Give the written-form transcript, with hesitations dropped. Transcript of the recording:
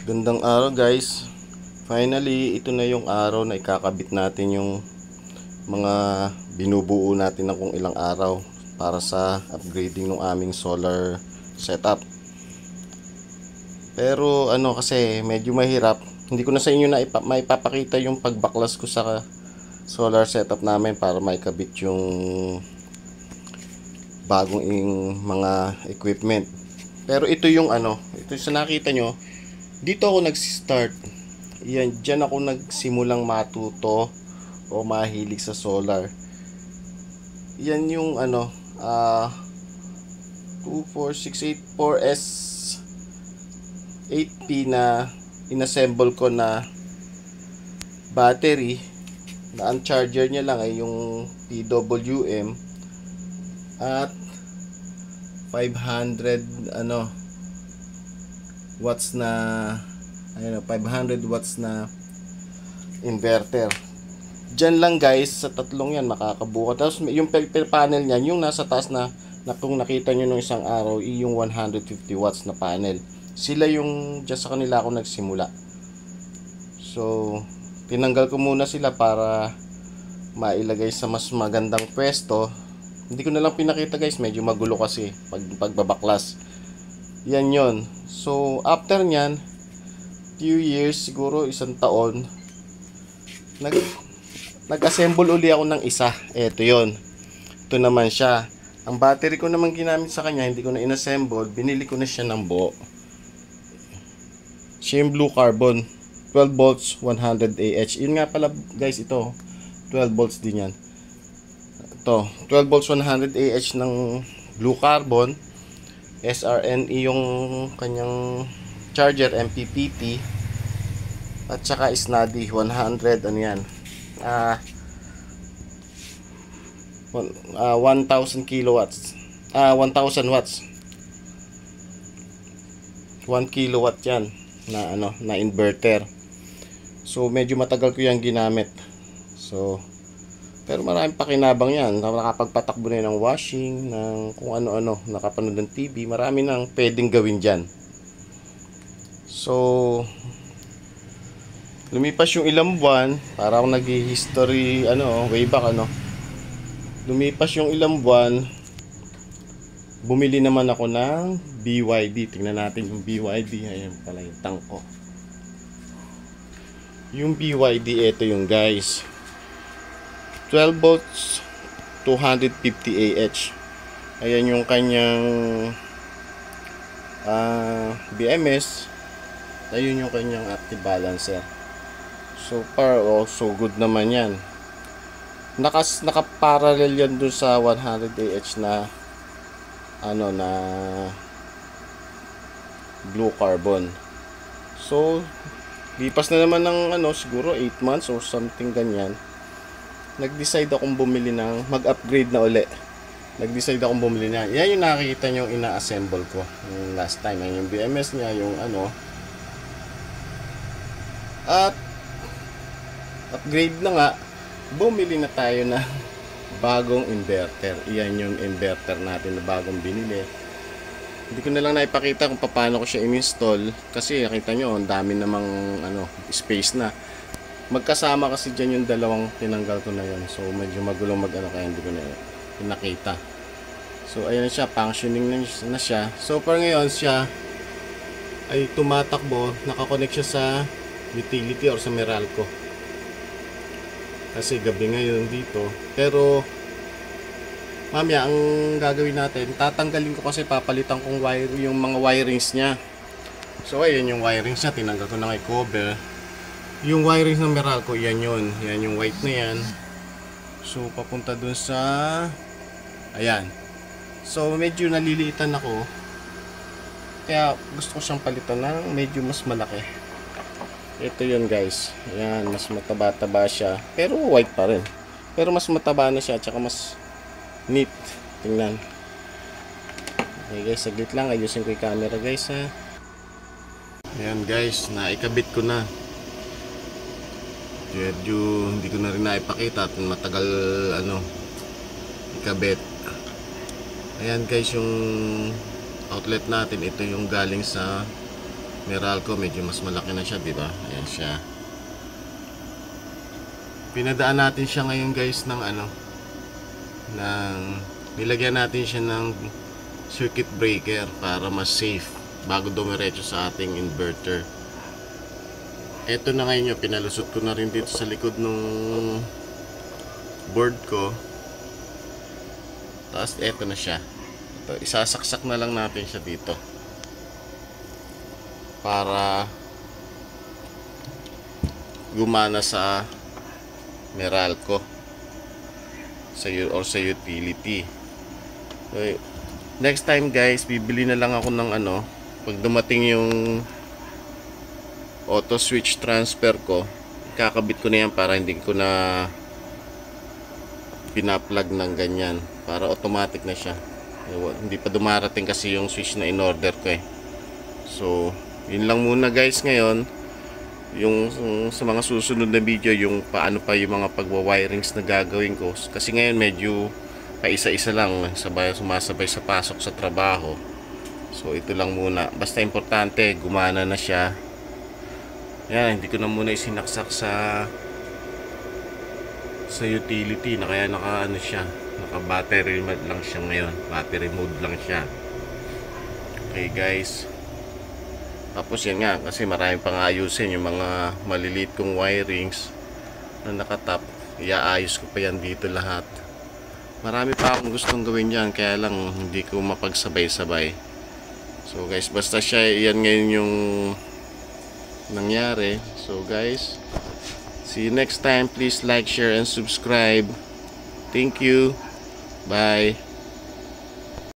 Gandang araw guys. Finally, ito na yung araw na ikakabit natin yung mga binubuo natin ng kung ilang araw para sa upgrading ng aming solar setup. Pero kasi medyo mahirap. Hindi ko na sa inyo na maipapakita yung pagbaklas ko sa solar setup namin para maikabit yung bagong mga equipment. Pero ito yung ito sa nakita nyo. Dito ako nag-start. Diyan ako nagsimulang matuto o mahilig sa solar. Yan yung 24684S 8P na inassemble ko na battery na ang charger niya lang ay yung PWM at 500 watts na 500 watts na inverter. Diyan lang guys, sa tatlong yan makakabuo. Tapos yung panel niyan, yung nasa taas na kung nakita nyo nung isang araw, yung 150 watts na panel. Sila yung dyan sa kanila ako nagsimula. So tinanggal ko muna sila para mailagay sa mas magandang pwesto. Hindi ko na lang pinakita guys, medyo magulo kasi pagbabaklas. Yan yon. So after nyan, few years, siguro isang taon, nag-assemble uli ako ng isa. Ito yon. Ito naman siya. Ang battery ko naman ginamit sa kanya, hindi ko na inassemble, binili ko na siya ng buo. Siya yung blue carbon, 12 volts 100 Ah. Yun nga pala guys, ito 12 volts din yan. Ito 12 volts 100 Ah ng blue carbon. SRNE yung kanyang charger, MPPT, at saka Snady 100 yan 1000 kilowatts 1000 watts 1 kilowatt yan na inverter. So medyo matagal ko yan ginamit. So pero maraming pakinabang yan. Nakapagpatakbo na ng washing, ng kung ano-ano, nakapanood ng TV. Marami nang pwedeng gawin dyan. So lumipas yung ilang buwan, para akong nag-history way back lumipas yung ilang buwan, bumili naman ako ng BYD. Tingnan natin yung BYD. Ayan pala yung tank ko. Yung BYD, ito yung guys, 12 volts 250 Ah. Ayan yung kanyang BMS. Ayun yung kanyang active balancer. So far, so good naman yan. Naka-parallel yan dun sa 100 Ah na blue carbon. So lipas na naman ng siguro 8 months or something ganyan. Nag-decide akong bumili mag-upgrade na uli. Nag-decide akong bumili na. Yan yung nakikita nyo ina-assemble ko yung last time. Yung BMS niya, yung at upgrade na nga, bumili na tayo ng bagong inverter. Iyan yung inverter natin na bagong binili. Hindi ko na lang naipakita kung paano ko siya in-install kasi nakita nyo, ang dami namang space na. Magkasama kasi dyan yung dalawang tinanggal ko na yun. So medyo magulong kaya hindi ko na pinakita. So ayan na siya, functioning na siya. So for ngayon siya ay tumatakbo, nakakonect siya sa utility or sa Meralco. Kasi gabi ngayon dito. Pero mamaya ang gagawin natin, tatanggalin ko kasi papalitan kong wire, yung mga wirings niya. So ayan yung wirings niya, tinanggal ko na kay cover. Yung wirings ng Meralco, yan yun. Yan yung white na yan. So papunta dun sa ayan. So medyo naliliitan ako, kaya gusto ko siyang palitan ng medyo mas malaki. Ito yun guys. Ayan, mas mataba-taba siya, pero white pa rin. Pero mas mataba na siya, tsaka mas neat. Tingnan. Okay guys, saglit lang. Ayusin ko yung camera guys ha. Ayan guys, naikabit ko na. Medyo hindi ko na rin naipakita at matagal ikabit. Ayan guys, yung outlet natin, ito yung galing sa Meralco, medyo mas malaki na siya, di ba? Ayan siya. Pinadaan natin siya ngayon guys ng nilagyan natin siya ng circuit breaker para mas safe bago dumiretso sa ating inverter. Eto na ngayon yung pinalusot ko na rin dito sa likod ng board ko. Tapos eto na siya. Ito, isasaksak na lang natin siya dito para gumana sa Meralco or sa utility. Okay. Next time guys, bibili na lang ako ng pag dumating yung auto switch transfer ko, kakabit ko na yan para hindi ko na pinaplug ng ganyan, para automatic na siya. Hindi pa dumarating kasi yung switch na in order ko eh. So yun lang muna guys ngayon. Yung sa mga susunod na video, yung paano pa yung mga pagwa-wirings na gagawin ko, kasi ngayon medyo paisa-isa lang, sumasabay sa pasok sa trabaho. So ito lang muna, basta importante gumana na siya. Yan, hindi ko na muna isinaksak sa utility na kaya siya, naka battery mode lang siya ngayon, battery mode lang siya. Okay guys, tapos yan nga, kasi marami pang ayusin yung mga maliliit kong wirings na nakatap. Iaayos ko pa yan dito lahat. Marami pa akong gustong gawin dyan, kaya lang hindi ko mapagsabay-sabay. So guys, basta siya, yan ngayon yung nangyari. So guys, see you next time. Please like, share, and subscribe. Thank you. Bye.